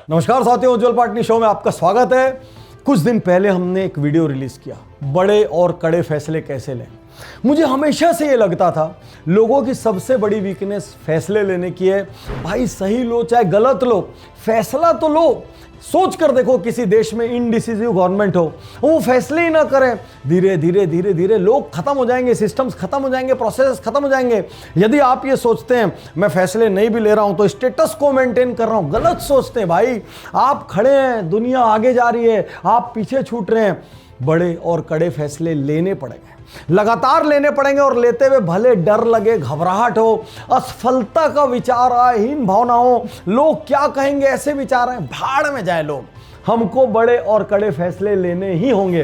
नमस्कार साथियों, उज्जवल पाटनी शो में आपका स्वागत है। कुछ दिन पहले हमने एक वीडियो रिलीज किया, बड़े और कड़े फैसले कैसे लें। मुझे हमेशा से ये लगता था लोगों की सबसे बड़ी वीकनेस फैसले लेने की है। भाई सही लो चाहे गलत लो, फैसला तो लो। सोच कर देखो किसी देश में इनडिसिसिव गवर्नमेंट हो, वो फैसले ही ना करें, धीरे धीरे धीरे धीरे लोग खत्म हो जाएंगे, सिस्टम्स खत्म हो जाएंगे, प्रोसेस खत्म हो जाएंगे। यदि आप ये सोचते हैं मैं फैसले नहीं भी ले रहा हूं तो स्टेटस को मेंटेन कर रहा हूं, गलत सोचते हैं भाई। आप खड़े हैं, दुनिया आगे जा रही है, आप पीछे छूट रहे हैं। बड़े और कड़े फैसले लेने पड़ेंगे, लगातार लेने पड़ेंगे और लेते हुए भले डर लगे, घबराहट हो, असफलता का विचार आए, हीन भावना हो, लोग क्या कहेंगे ऐसे विचार आए, भाड़ में जाए लोग। हमको बड़े और कड़े फैसले लेने ही होंगे।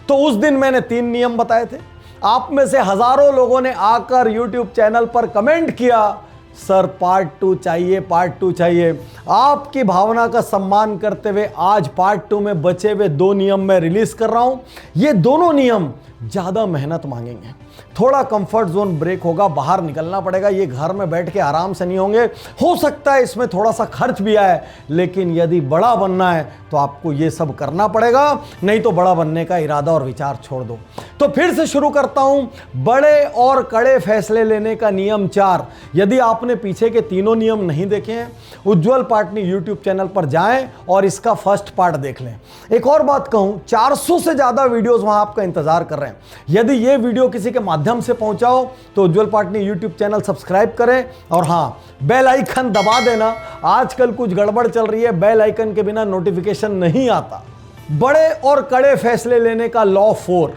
तो उस दिन मैंने 3 नियम बताए थे। आप में से हजारों लोगों ने आकर YouTube चैनल पर कमेंट किया, सर पार्ट 2 चाहिए, पार्ट 2 चाहिए। आपकी भावना का सम्मान करते हुए आज पार्ट 2 में बचे हुए 2 नियम मैं रिलीज कर रहा हूं। ये दोनों नियम ज़्यादा मेहनत मांगेंगे, थोड़ा कंफर्ट जोन ब्रेक होगा, बाहर निकलना पड़ेगा। ये घर में बैठ के आराम से नहीं होंगे। हो सकता है इसमें थोड़ा सा खर्च भी आए, लेकिन यदि बड़ा बनना है तो आपको ये सब करना पड़ेगा, नहीं तो बड़ा बनने का इरादा और विचार छोड़ दो। तो फिर से शुरू करता हूं, बड़े और कड़े फैसले लेने का नियम 4। यदि आपने पीछे के तीनों नियम नहीं देखे हैं, उज्जवल पाटनी YouTube चैनल पर जाएं और इसका फर्स्ट पार्ट देख लें। एक और बात कहूं, 400 से ज्यादा वीडियोस वहां आपका इंतजार कर रहे हैं। यदि ये वीडियो किसी के माध्यम से पहुंचाओ तो उज्जवल पाटनी YouTube चैनल सब्सक्राइब करें और हां, बेल आइकन दबा देना। आजकल कुछ गड़बड़ चल रही है, बेल आइकन के बिना नोटिफिकेशन नहीं आता। बड़े और कड़े फैसले लेने का लॉ 4,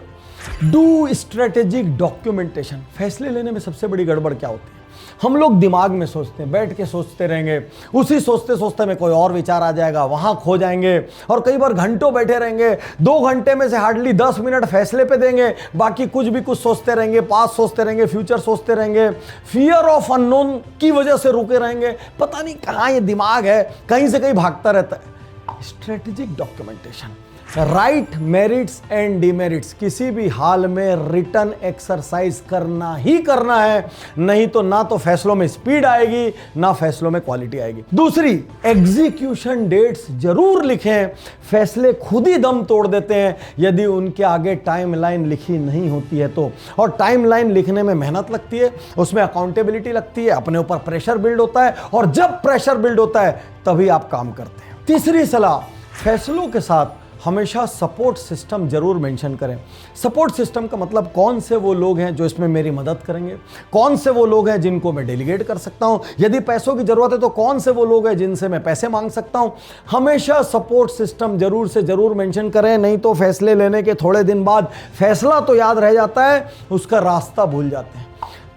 डू स्ट्रेटेजिक डॉक्यूमेंटेशन। फैसले लेने में सबसे बड़ी गड़बड़ क्या होती है? हम लोग दिमाग में सोचते हैं, बैठ के सोचते रहेंगे, उसी सोचते सोचते में कोई और विचार आ जाएगा, वहां खो जाएंगे और कई बार घंटों बैठे रहेंगे। 2 घंटे में से हार्डली 10 मिनट फैसले पे देंगे, बाकी कुछ भी कुछ सोचते रहेंगे, पास्ट सोचते रहेंगे, फ्यूचर सोचते रहेंगे। फियर ऑफ अननोन की वजह से रुके रहेंगे, पता नहीं कहाँ ये दिमाग है, कहीं से कहीं भागता रहता है। Strategic documentation, right merits and demerits, किसी भी हाल में रिटर्न एक्सरसाइज करना ही करना है, नहीं तो ना तो फैसलों में स्पीड आएगी, ना फैसलों में क्वालिटी आएगी। दूसरी, एग्जीक्यूशन डेट्स जरूर लिखें। फैसले खुद ही दम तोड़ देते हैं यदि उनके आगे टाइमलाइन लिखी नहीं होती है तो। और टाइमलाइन लिखने में मेहनत लगती है, उसमें अकाउंटेबिलिटी लगती है, अपने ऊपर प्रेशर बिल्ड होता है, और जब प्रेशर बिल्ड होता है तभी आप काम करते हैं। तीसरी सलाह, फैसलों के साथ हमेशा सपोर्ट सिस्टम जरूर मेंशन करें। सपोर्ट सिस्टम का मतलब कौन से वो लोग हैं जो इसमें मेरी मदद करेंगे, कौन से वो लोग हैं जिनको मैं डेलीगेट कर सकता हूं, यदि पैसों की जरूरत है तो कौन से वो लोग हैं जिनसे मैं पैसे मांग सकता हूं। हमेशा सपोर्ट सिस्टम जरूर से जरूर मेंशन करें, नहीं तो फैसले लेने के थोड़े दिन बाद फैसला तो याद रह जाता है, उसका रास्ता भूल जाते हैं।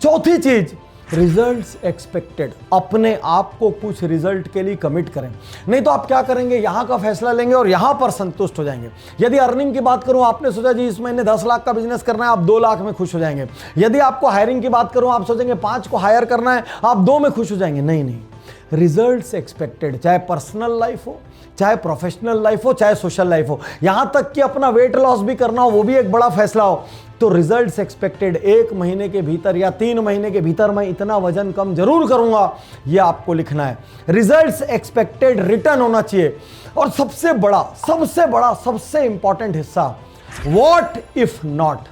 चौथी चीज, रिजल्ट्स एक्सपेक्टेड। अपने आप को कुछ रिजल्ट के लिए कमिट करें, नहीं तो आप क्या करेंगे, यहां का फैसला लेंगे और यहां पर संतुष्ट हो जाएंगे। यदि अर्निंग की बात करूं, आपने सोचा जी इस महीने 10 लाख का बिजनेस करना है, आप 2 लाख में खुश हो जाएंगे। यदि आपको हायरिंग की बात करूं, आप सोचेंगे 5 को हायर करना है, आप 2 में खुश हो जाएंगे। नहीं नहीं, रिजल्ट्स एक्सपेक्टेड, चाहे पर्सनल लाइफ हो, चाहे प्रोफेशनल लाइफ हो, चाहे सोशल लाइफ हो, यहां तक कि अपना वेट लॉस भी करना हो, वो भी एक बड़ा फैसला हो, तो रिजल्ट्स एक्सपेक्टेड। 1 महीने के भीतर या 3 महीने के भीतर मैं इतना वजन कम जरूर करूंगा, ये आपको लिखना है। रिजल्ट्स एक्सपेक्टेड रिटर्न होना चाहिए। और सबसे बड़ा सबसे इंपॉर्टेंट हिस्सा, व्हाट इफ नॉट,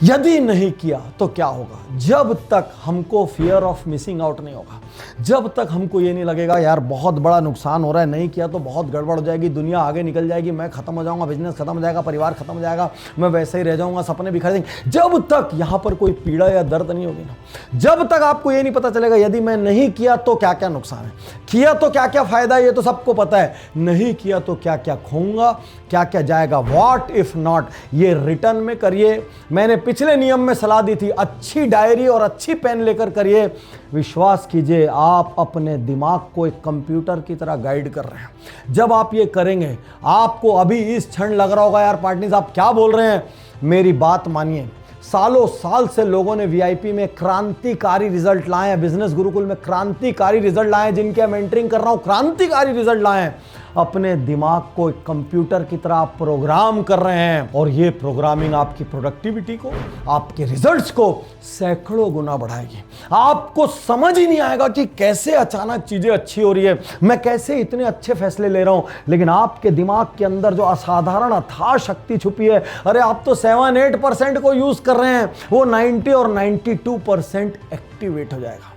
यदि नहीं किया तो क्या होगा। जब तक हमको फियर ऑफ मिसिंग आउट नहीं होगा, जब तक हमको ये नहीं लगेगा यार बहुत बड़ा नुकसान हो रहा है, नहीं किया तो बहुत गड़बड़ हो जाएगी, दुनिया आगे निकल जाएगी, मैं खत्म हो जाऊंगा, बिजनेस खत्म हो जाएगा, परिवार खत्म हो जाएगा, मैं वैसे ही रह जाऊंगा, सपने बिखर जाएंगे, जब तक यहां पर कोई पीड़ा या दर्द नहीं होगी ना, जब तक आपको ये नहीं पता चलेगा यदि मैं नहीं किया तो क्या क्या नुकसान है, किया तो क्या क्या फायदा है, ये तो सबको पता है, नहीं किया तो क्या क्या खोऊंगा, क्या क्या जाएगा। व्हाट इफ नॉट, ये रिटर्न में करिए। मैंने पिछले नियम में सलाह दी थी, अच्छी डायरी और अच्छी पेन लेकर करिए। विश्वास कीजिए, आप अपने दिमाग को एक कंप्यूटर की तरह गाइड कर रहे हैं। जब आप ये करेंगे, आपको अभी इस क्षण लग रहा होगा यार पार्टनी साहब क्या बोल रहे हैं, मेरी बात मानिए। सालों साल से लोगों ने वीआईपी में क्रांतिकारी रिजल्ट लाए हैं, बिजनेस गुरुकुल में क्रांतिकारी रिजल्ट लाए हैं, जिनके मैं मेंटरिंग कर रहा हूं, क्रांतिकारी रिजल्ट लाए हैं। अपने दिमाग को एक कंप्यूटर की तरह आप प्रोग्राम कर रहे हैं और ये प्रोग्रामिंग आपकी प्रोडक्टिविटी को, आपके रिजल्ट्स को सैकड़ों गुना बढ़ाएगी। आपको समझ ही नहीं आएगा कि कैसे अचानक चीजें अच्छी हो रही है, मैं कैसे इतने अच्छे फैसले ले रहा हूं, लेकिन आपके दिमाग के अंदर जो असाधारण अथाह शक्ति छुपी है, अरे आप तो 7-8% को यूज कर रहे हैं, वो 90 और 92% एक्टिवेट हो जाएगा।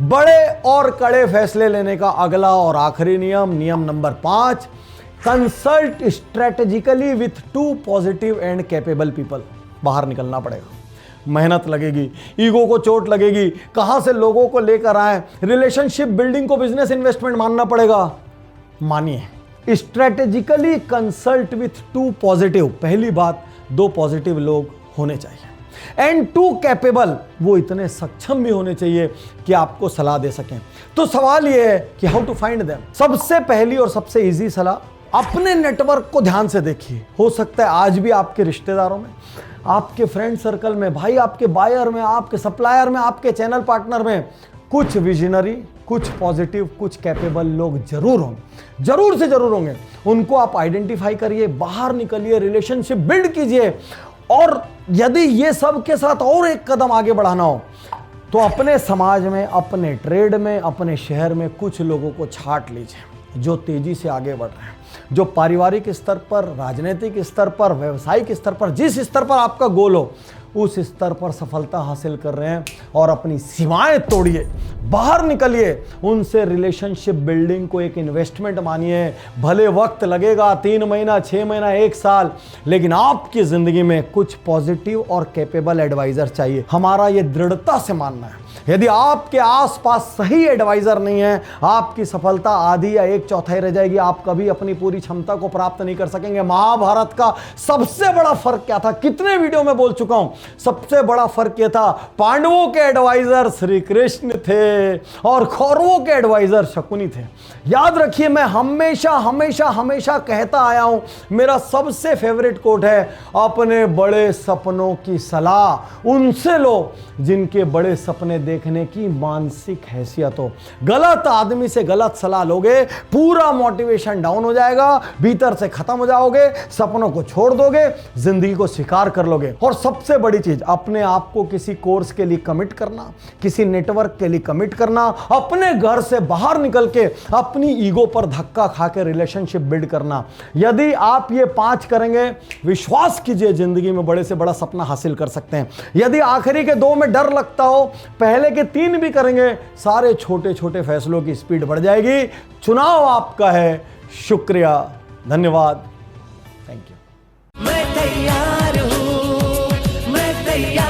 बड़े और कड़े फैसले लेने का अगला और आखिरी नियम, नियम number 5, consult strategically with 2 positive and capable people. बाहर निकलना पड़ेगा, मेहनत लगेगी, ईगो को चोट लगेगी, कहां से लोगों को लेकर आए, रिलेशनशिप बिल्डिंग को बिजनेस इन्वेस्टमेंट मानना पड़ेगा। मानिए, स्ट्रेटेजिकली कंसल्ट विथ 2 पॉजिटिव, पहली बात 2 पॉजिटिव लोग होने चाहिए, एंड 2 कैपेबल, वो इतने सक्षम भी होने चाहिए कि आपको सलाह दे सकें। तो सवाल ये है कि हाउ टू फाइंड देम। सबसे पहली और सबसे इजी सलाह, अपने नेटवर्क को ध्यान से देखिए। हो सकता है आज भी आपके रिश्तेदारों में, आपके फ्रेंड सर्कल में, भाई आपके बायर में, आपके सप्लायर में, आपके चैनल पार्टनर में कुछ विजनरी, कुछ पॉजिटिव, कुछ कैपेबल लोग जरूर होंगे, जरूर से जरूर होंगे। उनको आप आइडेंटिफाई करिए, बाहर निकलिए, रिलेशनशिप बिल्ड कीजिए, और यदि ये सब के साथ और एक कदम आगे बढ़ाना हो तो अपने समाज में, अपने ट्रेड में, अपने शहर में कुछ लोगों को छांट लीजिए जो तेजी से आगे बढ़ रहे हैं, जो पारिवारिक स्तर पर, राजनीतिक स्तर पर, व्यवसायिक स्तर पर, जिस स्तर पर आपका गोल हो उस स्तर पर सफलता हासिल कर रहे हैं, और अपनी सीमाएं तोड़िए, बाहर निकलिए, उनसे रिलेशनशिप बिल्डिंग को एक इन्वेस्टमेंट मानिए। भले वक्त लगेगा, 3 महीना, 6 महीना, 1 साल, लेकिन आपकी जिंदगी में कुछ पॉजिटिव और कैपेबल एडवाइजर चाहिए। हमारा ये दृढ़ता से मानना है, यदि आपके आसपास सही एडवाइजर नहीं है, आपकी सफलता आधी या 1/4 रह जाएगी, आप कभी अपनी पूरी क्षमता को प्राप्त नहीं कर सकेंगे। महाभारत का सबसे बड़ा फर्क क्या था, कितने वीडियो में बोल चुका हूं, सबसे बड़ा फर्क यह था, पांडवों के एडवाइजर श्री कृष्ण थे और कौरवों के एडवाइजर शकुनी थे। याद रखिए, मैं हमेशा हमेशा हमेशा कहता आया हूं, मेरा सबसे फेवरेट कोट है, अपने बड़े सपनों की सलाह उनसे लो जिनके बड़े सपने देखने की मानसिक हैसियत हो। गलत आदमी से गलत सलाह लोगे, पूरा मोटिवेशन डाउन हो जाएगा, भीतर से खत्म हो जाओगे, सपनों को छोड़ दोगे, जिंदगी को स्वीकार कर लोगे। और सबसे बड़ी चीज, अपने आप को किसी कोर्स के लिए कमिट करना, किसी नेटवर्क के लिए कमिट करना, अपने घर से बाहर निकल के अपनी ईगो पर धक्का खा के रिलेशनशिप बिल्ड करना। यदि आप ये 5 करेंगे, विश्वास कीजिए जिंदगी में बड़े से बड़ा सपना हासिल कर सकते हैं। यदि आखिरी के 2 में डर लगता हो, पहले के 3 भी करेंगे, सारे छोटे छोटे फैसलों की स्पीड बढ़ जाएगी। चुनाव आपका है। शुक्रिया, धन्यवाद, थैंक यू। मैं तैयार हूं, मैं तैयार